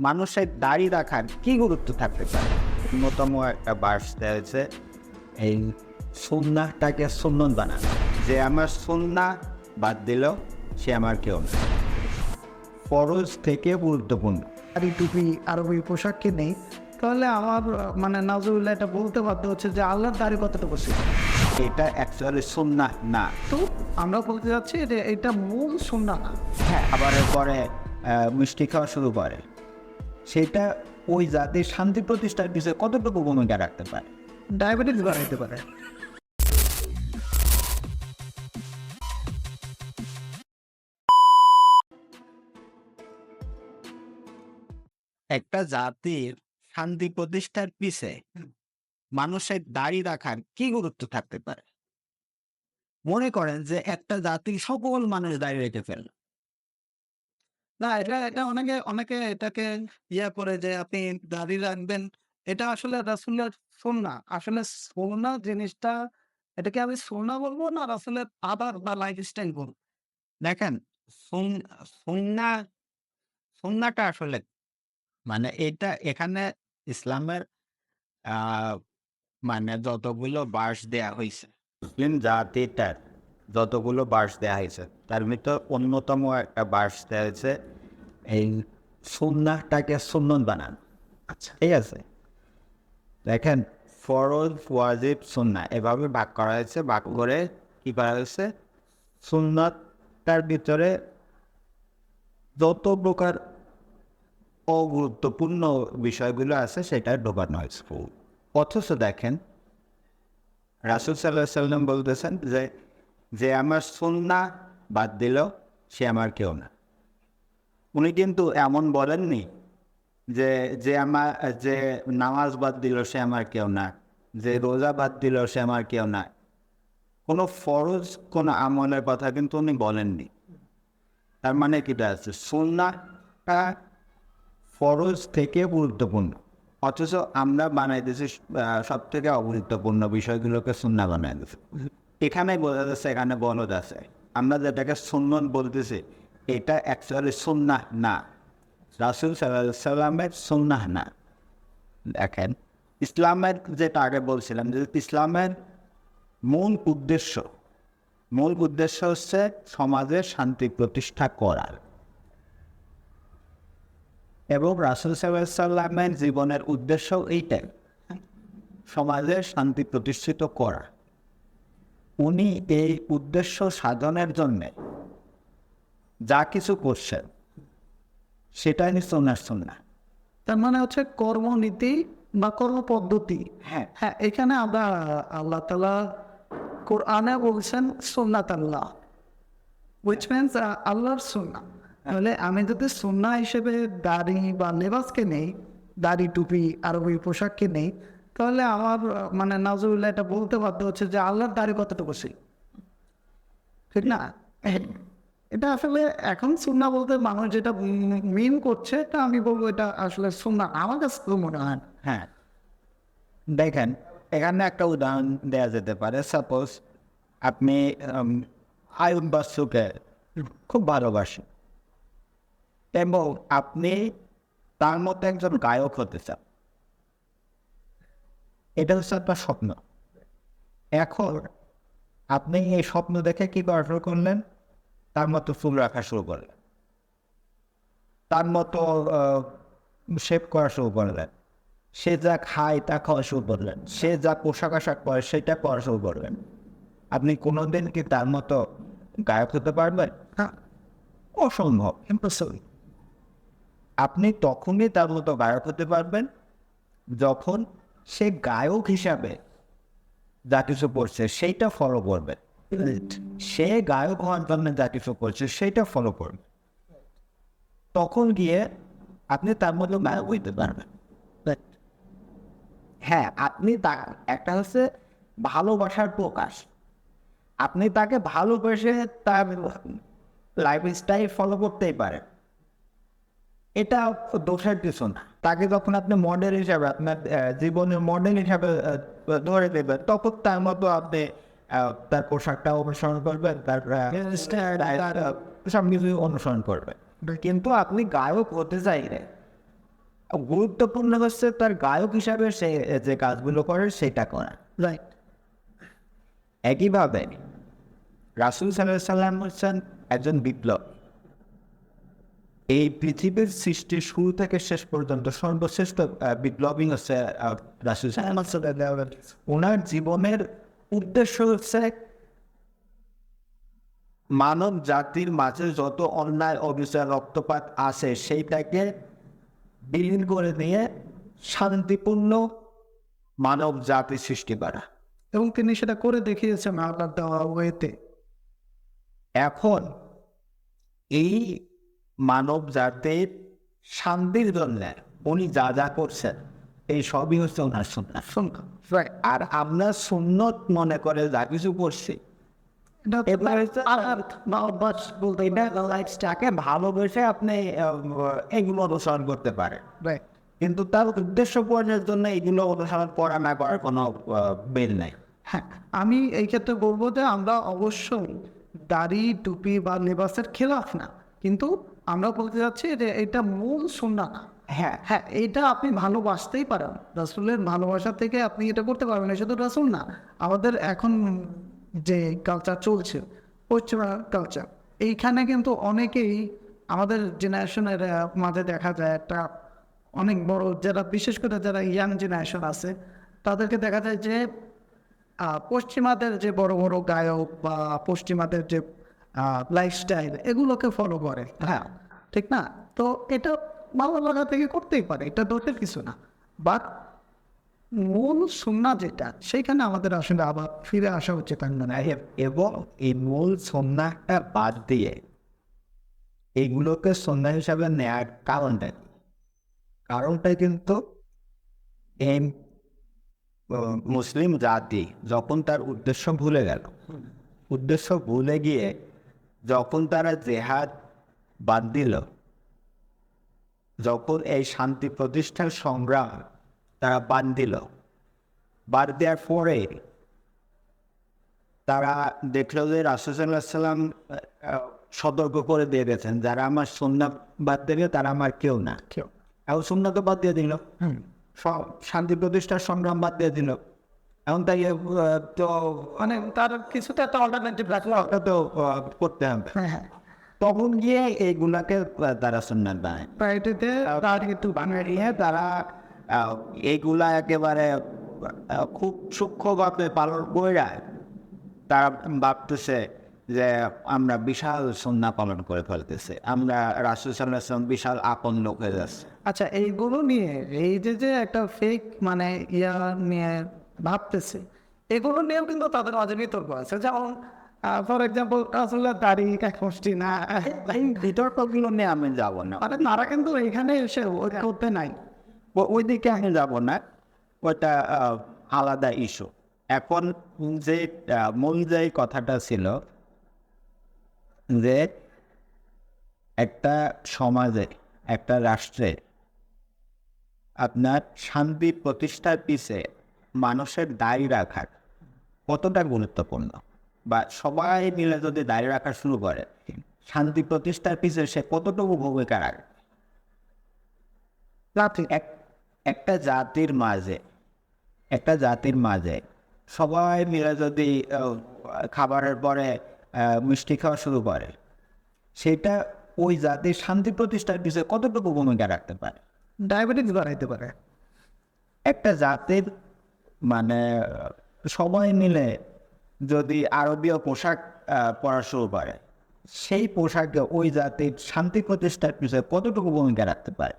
মানুষের দাড়ি রাখার কি গুরুত্ব থাকতে পারে? অন্যতম একটা বার্স দেওয়া হয়েছে এই সুন্নাহটাকে সুন্নত বানানো। যে আমার সুন্নাহ বাদ দিল সে আমার কেউ না। ফরজ থেকে গুরুত্বপূর্ণ। দাড়ি টুপি আরবি পোশাক কিনেই, তাহলে আমার মানে নাজুবিল্লাহ এটা বলতে বাধ্য হচ্ছে যে আল্লাহর দাড়ি কতটুকু ছিল। এটা অ্যাকচুয়ালি সুন্নাহ না। তো আমরা বলতে যাচ্ছি যে এটা মূল সুন্নাহ না। হ্যাঁ, আবার পরে মিষ্টি খাওয়া শুরু করে। সেটা ওই জাতির শান্তি প্রতিষ্ঠার বিষয়ে কতটুকু ভূমিকা রাখতে পারে? ডায়াবেটিস বাড়াইতে পারে। একটা জাতির শান্তি প্রতিষ্ঠার পিছে মানুষের দাড়ি রাখার কি গুরুত্ব থাকতে পারে? মনে করেন যে একটা জাতির সকল মানুষ দাড়ি রেখে ফেলল। না, এটা এটা অনেকে অনেকে এটাকে করে যে আপনি দাড়ি রাখবেন। এটা আসলে রাসূলের সুন্নাহ। আসলে সুন্নাহ জিনিসটা, এটাকে আমি সুন্নাহ বলবো না রাসূলের আদব বা লাইফস্টাইল বলবো। দেখেন, সুন- সুন্নাহ সুন্নাহটা আসলে মানে এটা এখানে ইসলামের আহ মানে যতগুলো বার্স দেয়া হয়েছে, মুসলিম জাতিটার যতগুলো বার্স দেয়া হয়েছে তার ভিতর অন্যতম একটা বার্স দেওয়া হয়েছে এই সুন্নাহটাকে সুন্নত বানান। আচ্ছা, ঠিক আছে, দেখেন, ফরজ, ওয়াজিব, সুন্নাহ এভাবে ভাগ করা হয়েছে। ভাগ করে কি করা হয়েছে? সুন্নাতটার ভিতরে যত প্রকার অগুরুত্বপূর্ণ বিষয়গুলো আছে সেটা ঢোকানো হয়েছে। অথচ দেখেন, রাসূল সাল্লাল্লাহু আলাইহি সাল্লাম বলতেছেন যে যে আমার সুন্নাহ বাদ দিল সে আমার কেউ না। উনি কিন্তু এমন বলেননি যে যে আমার যে নামাজ বাদ দিল সে আমার কেউ না, যে রোজা বাদ দিল সে আমার কেউ না। কোনো ফরজ কোনো আমলের কথা কিন্তু উনি বলেননি। তার মানে কিটা আছে? সুন্নাহটা ফরজ থেকে গুরুত্বপূর্ণ, অথচ আমরা বানাইতেছি সব থেকে অগুরুত্বপূর্ণ বিষয়গুলোকে সুন্নাহ বানাই দিচ্ছি। এখানে বোঝা যাচ্ছে এখানে বলদ আছে। আমরা যেটাকে সুন্নত বলতেছি এটা অ্যাকচুয়ালি সুন্নাহ না, রাসূল সাল্লাল্লাহু আলাইহি সাল্লামের সুন্নাহ না। দেখেন, ইসলামের যেটা আগে বলছিলাম যে ইসলামের মূল উদ্দেশ্য হচ্ছে সমাজে শান্তি প্রতিষ্ঠা করার, এবং রাসূল সাল্লাল্লাহু আলাইহি সাল্লামের জীবনের উদ্দেশ্য এইটাই, সমাজে শান্তি প্রতিষ্ঠিত করা। উনি এই উদ্দেশ্য সাধনের জন্যে যা কিছু করছেন সেটাই নিশ্চয় ওনার সুন্নাহ। তার মানে হচ্ছে কর্মনীতি বা কর্মপদ্ধতি। হ্যাঁ, হ্যাঁ, এখানে আমরা আল্লাহ তাআলা কোরআনে বলছেন সুন্নাত আল্লাহ, which means আল্লাহর সুন্নাহ। তাহলে আমি যদি সুন্নাহ হিসেবে দাড়ি বা লেবাসকে নেই, দাড়ি টুপি আরবি পোশাককে নেই, তাহলে আমার মানে নাজুবিল্লাহ এটা বলতে বাধ্য হচ্ছে যে আল্লাহর দাড়ি কতটুকু ছিল। ঠিক না? এটা আসলে এখন সুন্নাহ বলতে মানুষ যেটা মিন করছে, এটা আমি বলবো এটা আসলে সুন্নাহ আমার কাছে তো মনে হয় না। হ্যাঁ, দেখেন, এখানে একটা উদাহরণ দেওয়া যেতে পারে। সাপোজ আপনি আয়ুব বাচ্চুকে খুব ভালোবাসেন এবং আপনি তার মতো একজন গায়ক হতে চান। এটা হচ্ছে আপনার স্বপ্ন। এখন আপনি এই স্বপ্ন দেখে কি করা শুরু করলেন? তার মতো চুল রাখা শুরু করলেন, তার মতো শেভ করা শুরু করলেন, সে যা খায় তা খাওয়া শুরু করলেন, সে যা পোশাক আশাক পরে সেটা পরা শুরু করলেন। আপনি কোনোদিন কি তার মতো গায়ক হতে পারবেন? হ্যাঁ, অসম্ভব, ইম্পসিবল। আপনি তখনই তার মতো গায়ক হতে পারবেন যখন সে গায়ক হিসাবে যা কিছু করছে সেইটা ফলো করবে। সে গায়ক হওয়ার জন্য যা কিছু করছে সেইটা ফলো করবে, তখন গিয়ে আপনি তার মতো গায়ক হইতে পারবেন। হ্যাঁ, আপনি তা একটা হচ্ছে ভালোবাসার প্রকাশ। আপনি তাকে ভালোবেসে তার লাইফস্টাইল ফলো করতেই পারেন, এটা দোষের কিছু না। তাকে যখন আপনি মডেল হিসাবে আপনার জীবনের মডেল হিসাবে ধরে দেবেন, তখন তার মতো আপনি তার পোশাকটা অনুসরণ করবেন, তার সব কিছু অনুসরণ করবেন। কিন্তু আপনি গায়ক হতে চাইলে গুরুত্বপূর্ণ হচ্ছে তার গায়ক হিসাবে সে যে কাজগুলো করে সেটা করা। রাইট। একইভাবে রাসূল সাল্লাল্লাহু আলাইহি সাল্লাম হচ্ছেন একজন বিপ্লব। এই পৃথিবীর সৃষ্টির শুরু থেকে শেষ পর্যন্ত সর্বশ্রেষ্ঠ বিপ্লবী হচ্ছে রাসূল সাল্লাল্লাহু আলাইহি ওয়াসাল্লাম। ওনার জীবনের উদ্দেশ্য হচ্ছে মানব জাতির মাঝে যত অন্যায় অবিচার রক্তপাত আছে সেইটাকে বিলীন করে দিয়ে শান্তিপূর্ণ মানব জাতি সৃষ্টি করা। এবং তিনি সেটা করে দেখিয়েছেন আল্লাহর দেওয়া ওয়েতে। এখন এই মানব জাতির শান্তির জন্য উনি যা যা করছেন এই সবই হচ্ছে ওনার সুন্নাহ। সুন্নাহ। রাইট। আর আমরা সুন্নত মনে করে যা কিছু করছি এবার হচ্ছে বলতে লাইফটাকে ভালোবেসে আপনি এগুলো অনুসরণ করতে পারেন, রাইট। কিন্তু তার উদ্দেশ্য পূরণের জন্য এগুলো অনুসরণ করা না করার কোনো বেল নাই। হ্যাঁ, আমি এই ক্ষেত্রে বলবো যে আমরা অবশ্যই দাড়ি টুপি বা লেবাসের খেলাফ না, কিন্তু আমরা বলতে চাচ্ছি যে এটা মূল সুন্নাহ না। হ্যাঁ, হ্যাঁ, এটা আপনি ভালোবাসতেই পারেন, রাসূলের ভালোবাসা থেকে আপনি এটা করতে পারবেন। না শুধু রাসূল না, আমাদের এখন যে কালচার চলছে পশ্চিমা কালচার, এইখানে কিন্তু অনেকেই আমাদের জেনারেশনের মাঝে দেখা যায় একটা অনেক বড়, যারা বিশেষ করে যারা ইয়াং জেনারেশন আছে তাদেরকে দেখা যায় যে পশ্চিমাদের যে বড় বড় গায়ক বা পশ্চিমাদের যে লাইফস্টাইল এগুলোকে ফলো করে। হ্যাঁ, ঠিক না? তো এটা ভালো লাগা থেকে করতেই পারে, এটা দোষের কিছু না। বাট মূল সুন্নাহ যেটা, সেইখানে আমাদের আসলে আবার ফিরে আসা উচিত। এবং এই মূল সুন্নাহটা বাদ দিয়ে এইগুলোকে সুন্নাহ হিসাবে নেয়ার কারণটা কি? কারণটা কিন্তু এই মুসলিম জাতি যখন তার উদ্দেশ্য ভুলে গেল, উদ্দেশ্য ভুলে গিয়ে যখন তারা জেহাদ বাদ দিল, যখন এই শান্তি প্রতিষ্ঠার সংগ্রাম তারা বাদ দিল, বাদ দেওয়ার পরে তারা দেখলো যে রাসূল সাল্লাল্লাহু আলাইহি সাল্লাম সতর্ক করে দিয়ে গেছেন, যারা আমার সুন্নাহ বাদ দেবে তারা আমার কেউ না। কেউ এখন সুন্নাহ তো বাদ দিয়ে দিল, সব শান্তি প্রতিষ্ঠার সংগ্রাম বাদ দিয়ে দিল। এখন তাই তো মানে তার কিছুতে একটা অল্টারনেটিভ রাখলো। ওটা তো করতে হবে। হ্যাঁ হ্যাঁ, তখন গিয়ে এইগুলাকে তারা সুন্নাহ বানায়। প্রায়োরিটিতে তার একটু বাঙালিয়ে তারা এইগুলা একেবারে খুব সূক্ষ্মভাবে পালন করে তারা ভাবতেছে যে আমরা বিশাল সুন্নাহ পালন করে ফেলতেছে, আমরা রাসূল সাল্লাল্লাহু আলাইহি ওয়াসাল্লাম বিশাল আপন লোক হয়ে যাচ্ছে। আচ্ছা, এইগুলো নিয়ে এই যে একটা ফেক মানে ইয়া নিয়ে ভাবতেছে, এগুলো নিয়েও কিন্তু তাদের মাঝে বিতর্ক আছে। যেমন ফর এক্সাম্পল রাসূলের দাড়ি এক মুষ্টি না, এই বিতর্কগুলো নিয়ে আমি যাব না, মানে তারা কিন্তু এখানে এসে ওই করতে নাই। ওই দিকে আমি যাব না, ওটা আলাদা ইস্যু। এখন যে মূল যে কথাটা ছিল যে একটা সমাজে একটা রাষ্ট্রে আপনার শান্তি প্রতিষ্ঠার পিছে মানুষের দায়ী রাখার কতটা গুরুত্বপূর্ণ, বা সবাই মিলে যদি দায়ী রাখা শুরু করে শান্তি প্রতিষ্ঠার পিছে সে কতটুকু ভূমিকা রাখে। একটা জাতির মাঝে সবাই মিলে যদি খাবারের পরে মিষ্টি খাওয়া শুরু করে, সেটা ওই জাতির শান্তি প্রতিষ্ঠার পিছনে কতটুকু ভূমিকা রাখতে পারে। ডায়াবেটিস বাড়াইতে পারে। একটা জাতির মানে সবাই মিলে যদি আরবীয় পোশাক পরা শুরু করে, সেই পোশাকে ওই জাতির শান্তি প্রতিষ্ঠার পিছনে কতটুকু ভূমিকা রাখতে পারে।